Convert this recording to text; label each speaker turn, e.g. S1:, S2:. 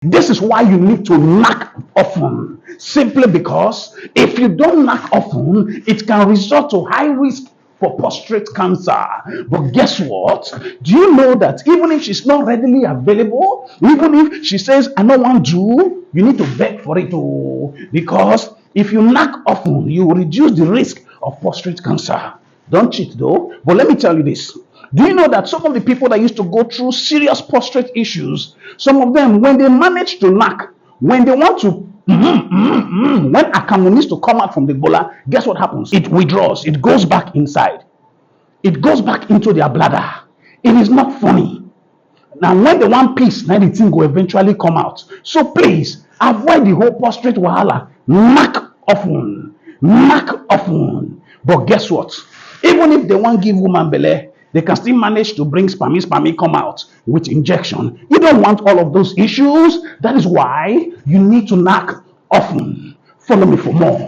S1: This is why you need to knack often. Simply because if you don't knack often, it can result to high risk for prostate cancer. But guess what? Do you know that even if she's not readily available, even if she says, I don't want to, you need to beg for it too. Because if you knack often, you will reduce the risk of prostate cancer. Don't cheat though. But let me tell you this. Do you know that some of the people that used to go through serious prostate issues, some of them, when they manage to knack, when they want to, when akamon needs to come out from the bola, guess what happens? It withdraws. It goes back inside. It goes back into their bladder. It is not funny. Now, when the one piece, now the thing will eventually come out. So please, avoid the whole prostate wahala. Knack often. Knack often. But guess what? Even if they won't give woman belly, they can still manage to bring spammy come out with injection. You don't want all of those issues. That is why you need to knack often. Follow me for more.